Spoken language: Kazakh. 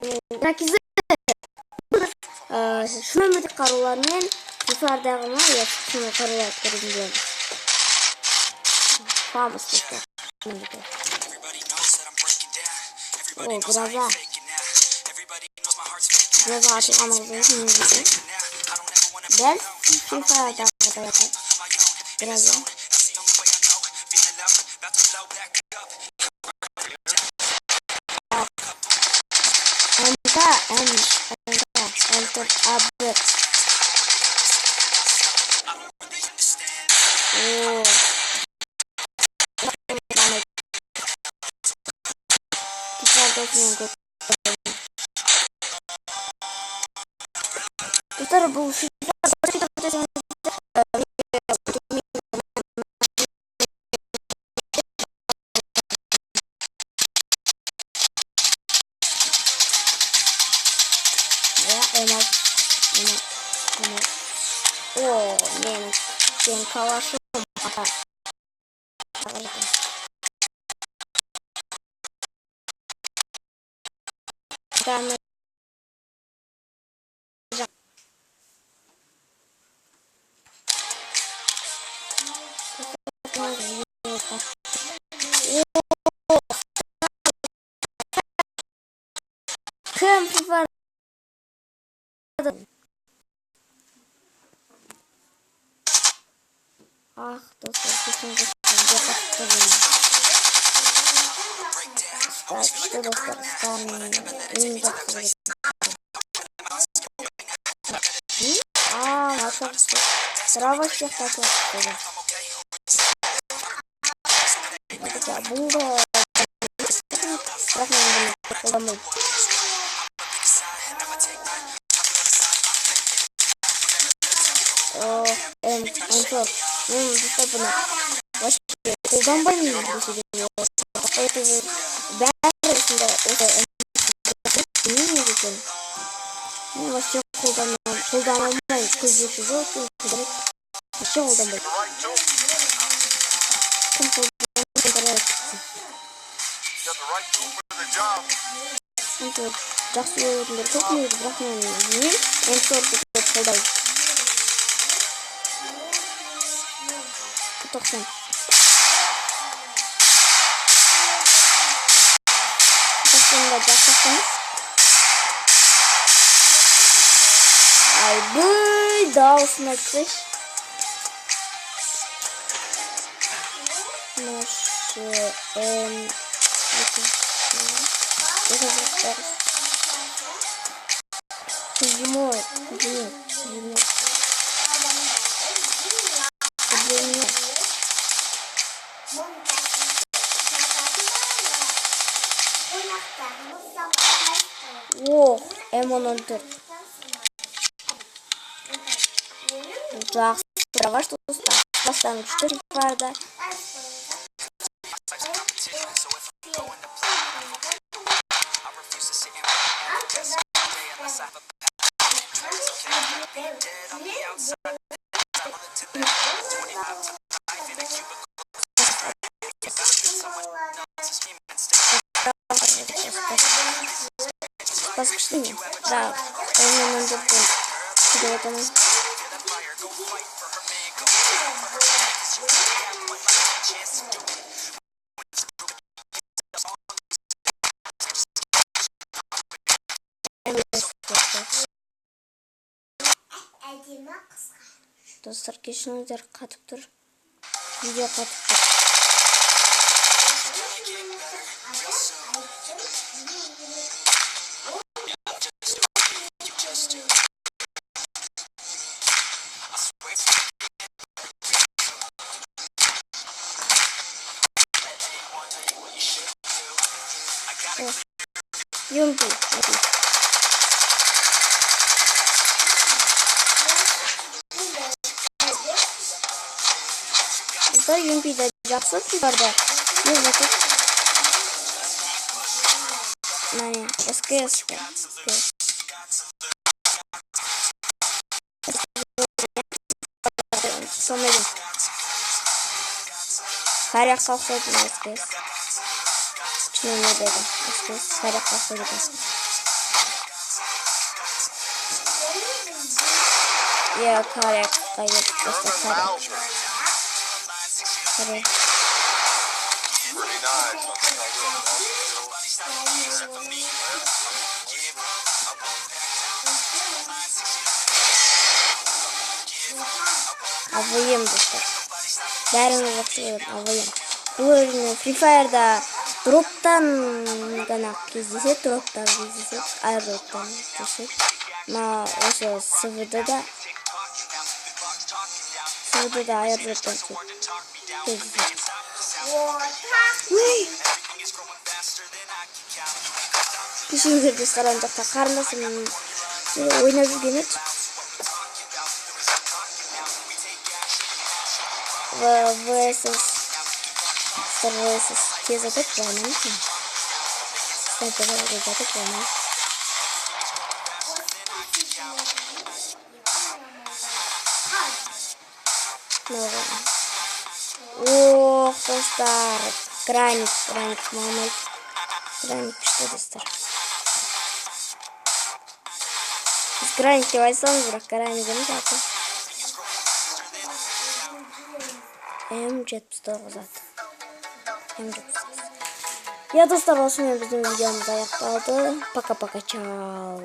Rakize şunamadık karularının yukarıdağına şuna karular görünüyor. Famous işte. O biraz artık anlamıyorum. Ben FIFA'ya da yapayım. Biraz da. Enter abi. Oo. Kita bu o men kavaşım Kırmızı var. Ah dostlar kesinlikle işte dostlar Трава всех хотел сказать. Это было домой. Антон, достаточно. Вообще, кулдан больный себе. Это ну, вообще кулдан алмай көзбеші жоқ, вообще кулдан больный. Жақсы өтіндер көп мейді, бірақ мен ең сорты көп қолдайым. 90. Жақсында жақсақтымыз. Ай, бұй, дауысын айтсайш. Зимой. О, M14. Жақсы, права что уста. Бастан 4 барда. Послушайте, да, он нам запомнил. Сюда вот она. Достар кешіңіздер қатып тұр. Видео қатып тұр. Юмпи. Dostlar Юмпи'de жақсы сіздерді. Ел жатып. Мәне, СКС-ті. Сонайдың. Харяқ салқсайдың СКС. Шынын өдеді. СКС харяқ салқсайдың. Ya kare kaybettik dostlar kare. Kare. Avayım dostlar. Bәріңіз жақсы көреді авайым. Бұл өзіне Free Fire'да дроптан ғана кездеседі, аэrodroптан кездеседі. Осы СВД-да аэrodроптан кездеседі. Кешіріңіздер достар, ана жақта қарындасым ойнап жүрген еді. ВСС тез атып ойнамын. Снайперлерге жатып ойнамын. Ох, достар, граник мамай. Граник күшті достар. Біз граник деп айтсамыз, бірақ граник емес аты. М79 аты. Я достар, осымен біздің видеомыз аяқталды. Пока-пока, чао.